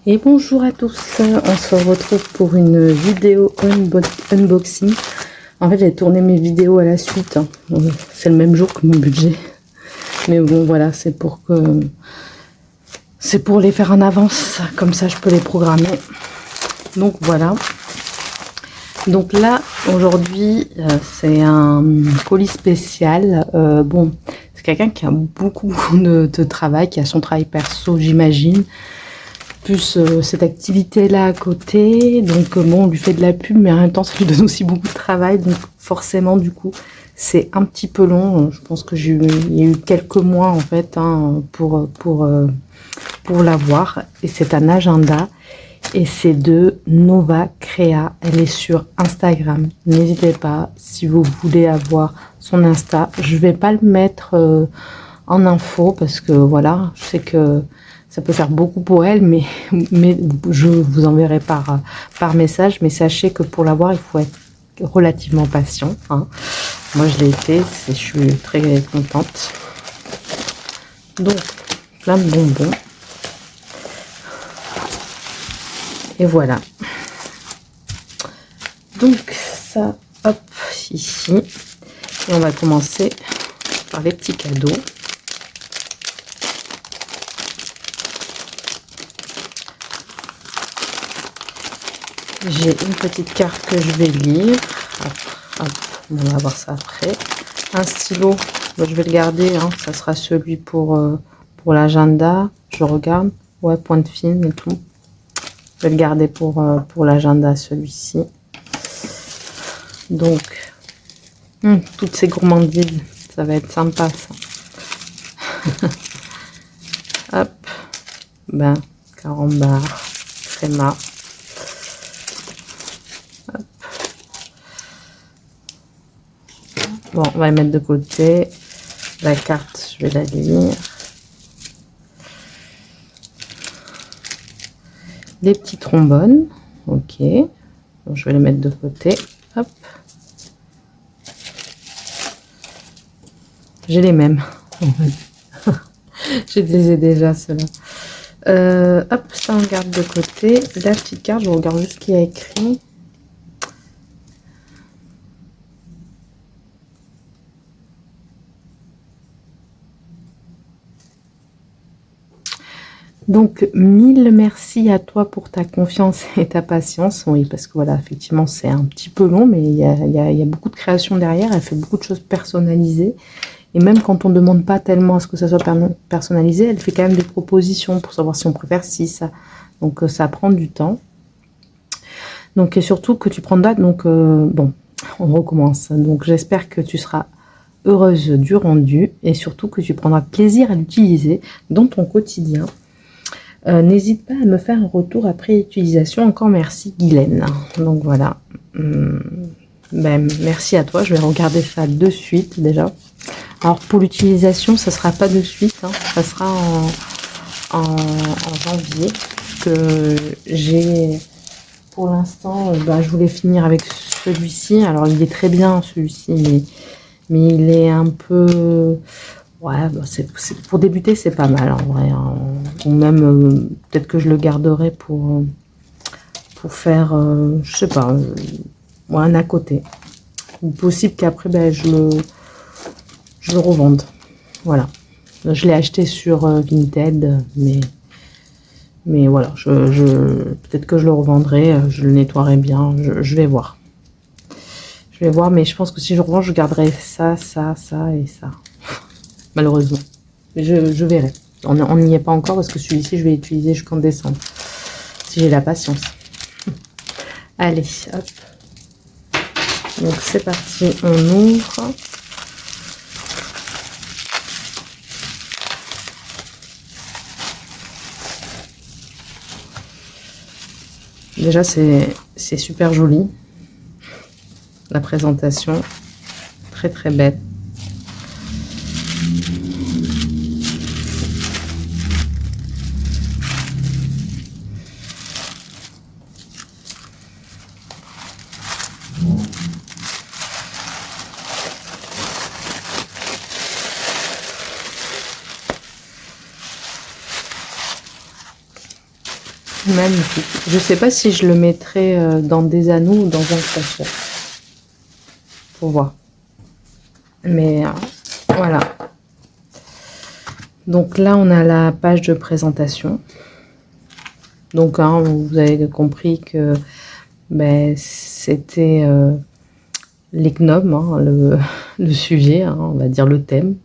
Et bonjour à tous, on se retrouve pour une vidéo unboxing. En fait, j'ai tourné mes vidéos à la suite, hein. C'est le même jour que mon budget. Mais bon, voilà, c'est pour les faire en avance, comme ça je peux les programmer. Donc voilà. Donc là, aujourd'hui, c'est un colis spécial. Bon, c'est quelqu'un qui a beaucoup de travail, qui a son travail perso, j'imagine. Plus cette activité-là à côté. Donc bon, on lui fait de la pub, mais en même temps, ça lui donne aussi beaucoup de travail. Donc forcément, du coup, c'est un petit peu long. Je pense que il y a eu quelques mois, en fait, hein, pour l'avoir. Et c'est un agenda. Et c'est de Nova Crea. Elle est sur Instagram. N'hésitez pas, si vous voulez avoir son Insta. Je vais pas le mettre en info parce que voilà, je sais que ça peut faire beaucoup pour elle, mais je vous enverrai par message. Mais sachez que pour l'avoir, il faut être relativement patient, hein. Moi, je l'ai été, je suis très contente. Donc, plein de bonbons. Et voilà. Donc, ça, hop, ici. Et on va commencer par les petits cadeaux. J'ai une petite carte que je vais lire. Hop, on va voir ça après. Un stylo, je vais le garder, hein. Ça sera celui pour l'agenda. Je regarde. Ouais, pointe fine et tout. Je vais le garder pour l'agenda, celui-ci. Donc, toutes ces gourmandises, ça va être sympa, ça. Hop, ben, carambar, créma. Hop. Bon, on va les mettre de côté. La carte, je vais la lire. Des petits trombones, ok. Bon, je vais les mettre de côté. Hop. J'ai les mêmes. Je les ai déjà, ceux-là. Hop, ça on garde de côté. La petite carte, je regarde juste ce qu'il y a écrit. Donc, 1000 merci à toi pour ta confiance et ta patience. Oui, parce que voilà, effectivement, c'est un petit peu long, mais il y a beaucoup de création derrière. Elle fait beaucoup de choses personnalisées. Et même quand on ne demande pas tellement à ce que ça soit personnalisé, elle fait quand même des propositions pour savoir si on préfère ci, ça. Donc, ça prend du temps. Donc, et surtout que tu prends date. Donc, bon, on recommence. Donc, j'espère que tu seras heureuse du rendu et surtout que tu prendras plaisir à l'utiliser dans ton quotidien. N'hésite pas à me faire un retour après utilisation. Encore merci, Guylaine. Donc voilà. Ben, merci à toi. Je vais regarder ça de suite déjà. Alors pour l'utilisation, ça sera pas de suite, hein. Ça sera en janvier. Que j'ai pour l'instant, ben, je voulais finir avec celui-ci. Alors il est très bien celui-ci, mais il est un peu... Ouais, bah pour débuter, c'est pas mal en vrai, hein. Ou même, peut-être que je le garderai pour faire, je sais pas, un à côté. Ou possible qu'après, ben, je le revende. Voilà. Je l'ai acheté sur Vinted, mais voilà, peut-être que je le revendrai, je le nettoierai bien, je vais voir. Je vais voir, mais je pense que si je revends, je garderai ça, ça, ça et ça. Malheureusement. Mais je verrai. On n'y est pas encore parce que celui-ci, je vais l'utiliser jusqu'en décembre. Si j'ai la patience. Allez, hop. Donc c'est parti, on ouvre. Déjà, c'est super joli. La présentation. Très très belle. Magnifique. Je sais pas si je le mettrai dans des anneaux ou dans un sachet. Faut voir. Mais voilà. Donc là, on a la page de présentation. Donc, hein, vous avez compris que ben, c'était les gnomes, hein, le sujet, hein, on va dire le thème.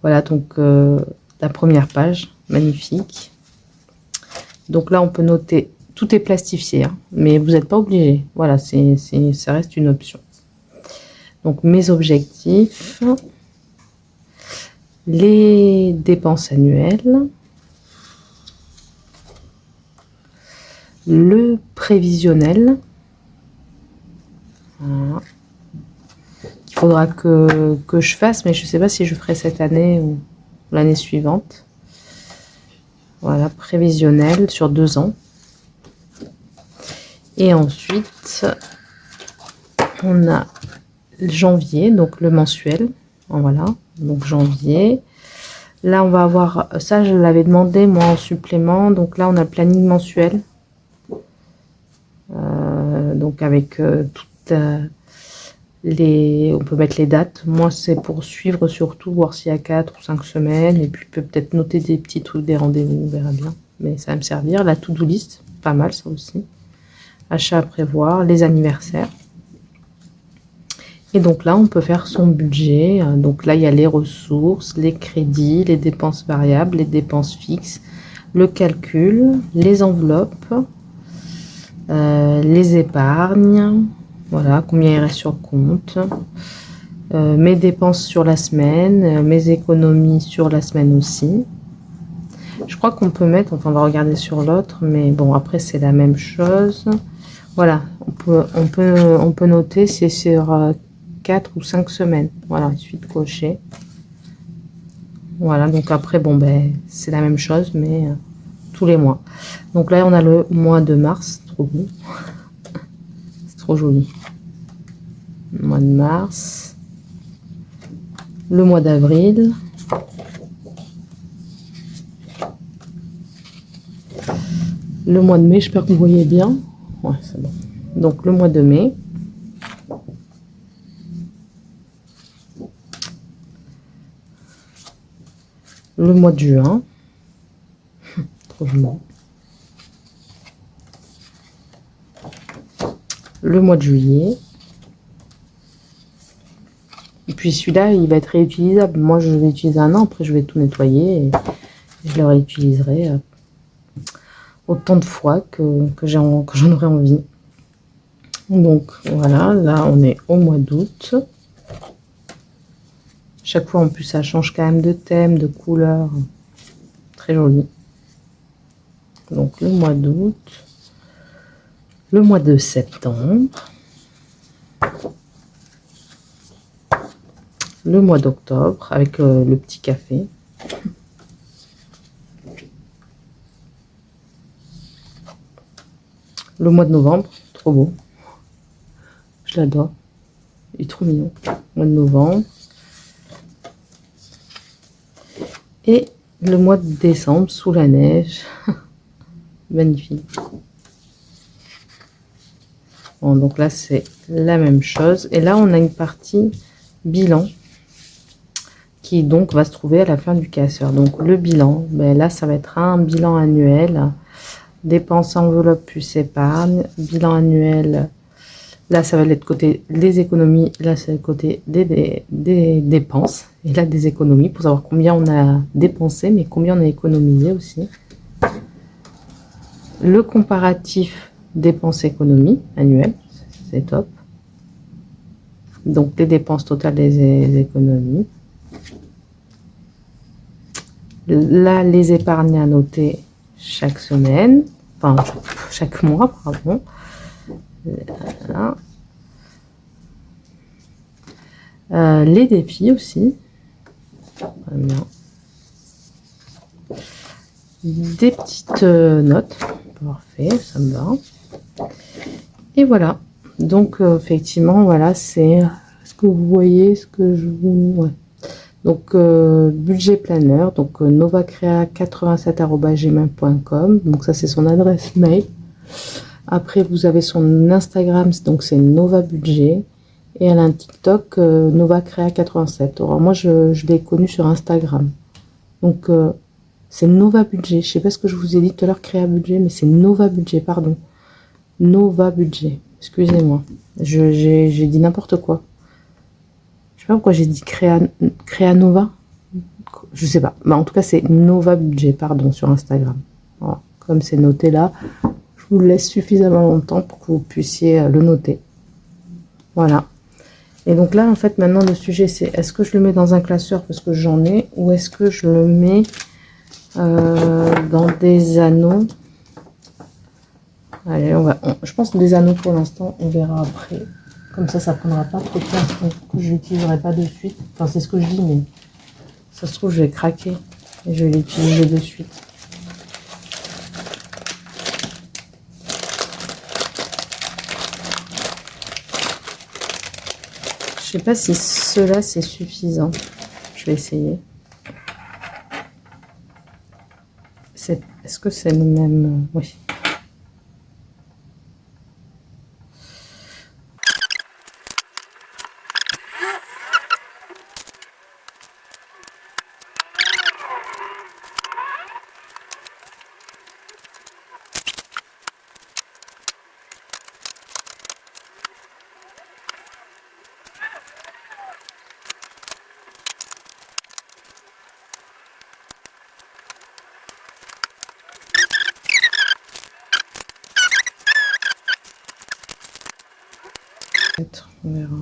Voilà, donc la première page, magnifique. Donc là, on peut noter, tout est plastifié, hein, mais vous n'êtes pas obligé. Voilà, ça reste une option. Donc mes objectifs, les dépenses annuelles, le prévisionnel, voilà, qu'il faudra que je fasse, mais je ne sais pas si je ferai cette année ou l'année suivante. Voilà, prévisionnel sur 2 ans. Et ensuite, on a janvier, donc le mensuel. Voilà, donc janvier. Là, on va avoir, ça je l'avais demandé moi en supplément. Donc là, on a le planning mensuel. Donc avec toutes on peut mettre les dates. Moi, c'est pour suivre surtout, voir s'il y a 4 ou 5 semaines. Et puis peut-être noter des petits trucs, des rendez-vous, on verra bien. Mais ça va me servir. La to-do list, pas mal ça aussi. Achats à prévoir, les anniversaires. Et donc là, on peut faire son budget. Donc là, il y a les ressources, les crédits, les dépenses variables, les dépenses fixes, le calcul, les enveloppes, les épargnes. Voilà, combien il reste sur le compte. Mes dépenses sur la semaine, mes économies sur la semaine aussi. Je crois qu'on peut mettre, enfin on va regarder sur l'autre, mais bon, après c'est la même chose. Voilà, on peut noter si c'est sur 4 ou 5 semaines. Voilà, il suffit de cocher. Voilà, donc après, bon, ben, c'est la même chose, mais tous les mois. Donc là, on a le mois de mars, trop beau. C'est trop joli. Le mois de mars. Le mois d'avril. Le mois de mai, j'espère que vous voyez bien. Ouais, c'est bon. Donc le mois de mai. Le mois de juin. Trop joli. Le mois de juillet. Et puis celui-là, il va être réutilisable. Moi, je vais utiliser un an. Après, je vais tout nettoyer et je le réutiliserai autant de fois que j'en aurai envie. Donc voilà, là on est au mois d'août. Chaque fois en plus ça change quand même de thème, de couleur. Très joli. Donc le mois d'août. Le mois de septembre. Le mois d'octobre avec le petit café. Le mois de novembre, trop beau. Je l'adore. Il est trop mignon. Mois de novembre. Et le mois de décembre, sous la neige. Magnifique. Bon, donc là, c'est la même chose. Et là, on a une partie bilan qui donc va se trouver à la fin du classeur. Donc le bilan, ben là, ça va être un bilan annuel. Dépenses, enveloppe plus épargne. Bilan annuel. Là, ça va être côté des économies. Là, c'est le côté des dépenses. Et là, des économies pour savoir combien on a dépensé, mais combien on a économisé aussi. Le comparatif dépenses-économies annuelles. C'est top. Donc, les dépenses totales des économies. Là, les épargnes à noter chaque semaine. Enfin, chaque mois, pardon. Voilà. Les défis aussi. Bien. Des petites notes. Parfait, ça me va. Et voilà. Donc, effectivement, voilà, c'est ce que vous voyez, ce que je vous... Ouais. Donc, budget planner, donc novacrea87@gmail.com. Donc, ça, c'est son adresse mail. Après, vous avez son Instagram, donc c'est Nova Budget. Et elle a un TikTok, novacrea87. Alors, moi, je l'ai connue sur Instagram. Donc, c'est Nova Budget. Je sais pas ce que je vous ai dit tout à l'heure, Créa Budget, mais c'est Nova Budget, pardon. Nova Budget. Excusez-moi. J'ai dit n'importe quoi. Je sais pas pourquoi j'ai dit Créa Nova. Je sais pas. Bah, en tout cas, c'est Nova Budget, pardon, sur Instagram. Voilà. Comme c'est noté là, je vous le laisse suffisamment longtemps pour que vous puissiez le noter. Voilà. Et donc là, en fait, maintenant, le sujet, c'est est-ce que je le mets dans un classeur parce que j'en ai, ou est-ce que je le mets dans des anneaux. Allez, je pense que des anneaux pour l'instant, on verra après. Comme ça prendra pas trop de place, donc je l'utiliserai pas de suite. Enfin, c'est ce que je dis, mais ça se trouve, je vais craquer et je vais l'utiliser de suite. Je sais pas si cela c'est suffisant. Je vais essayer. Est-ce que c'est le même? Oui. On verra.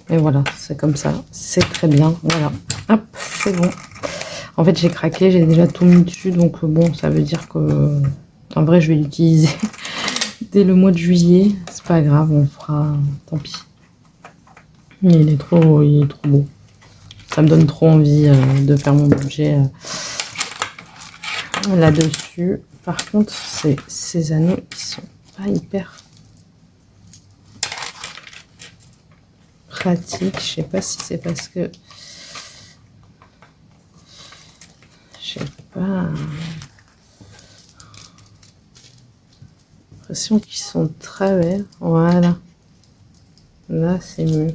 Et voilà, c'est comme ça, c'est très bien. Voilà, hop, c'est bon. En fait, j'ai craqué, j'ai déjà tout mis dessus, donc bon, ça veut dire que en vrai, je vais l'utiliser dès le mois de juillet. C'est pas grave, on fera, tant pis. Mais il est trop beau. Ça me donne trop envie de faire mon budget là-dessus. Par contre, c'est ces anneaux qui sont pas hyper pratique. Je sais pas si c'est parce que je sais pas, l'impression qu'ils sont travers. Voilà, là c'est mieux.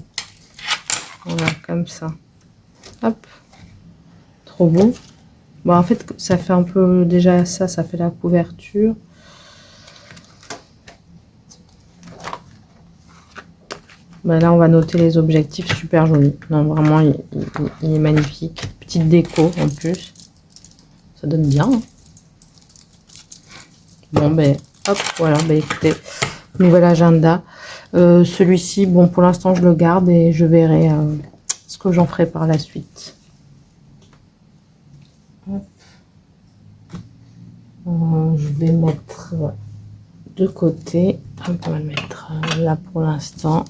Voilà, comme ça, hop, trop beau. Bon, en fait ça fait un peu déjà ça fait la couverture. Bah là, on va noter les objectifs, super joli. Non, vraiment, il est magnifique. Petite déco en plus. Ça donne bien. Hein. Bon, ben, hop, voilà. Ben, écoutez, nouvel agenda. Celui-ci, bon, pour l'instant, je le garde et je verrai ce que j'en ferai par la suite. Je vais mettre de côté. Hop, on va le mettre là pour l'instant.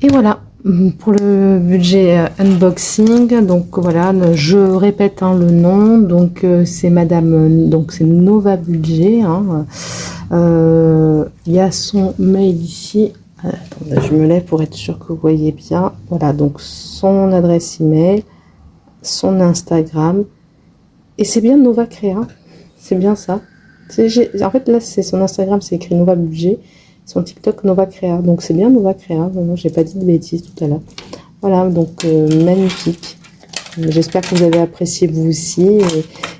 Et voilà pour le budget unboxing. Donc voilà, je répète hein, le nom. Donc c'est Madame, donc c'est Nova Budget. Hein. Il y a son mail ici. Attendez, je me lève pour être sûr que vous voyez bien. Voilà, donc son adresse email, son Instagram. Et c'est bien Nova Créa. C'est bien ça. En fait, là, c'est son Instagram, c'est écrit Nova Budget. Son TikTok Nova Créa. Donc, c'est bien Nova Créa. Vraiment, j'ai pas dit de bêtises tout à l'heure. Voilà, donc magnifique. J'espère que vous avez apprécié vous aussi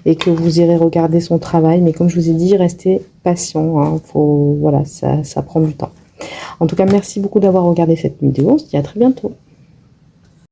et que vous irez regarder son travail. Mais comme je vous ai dit, restez patient. Hein. Voilà, ça prend du temps. En tout cas, merci beaucoup d'avoir regardé cette vidéo. On se dit à très bientôt.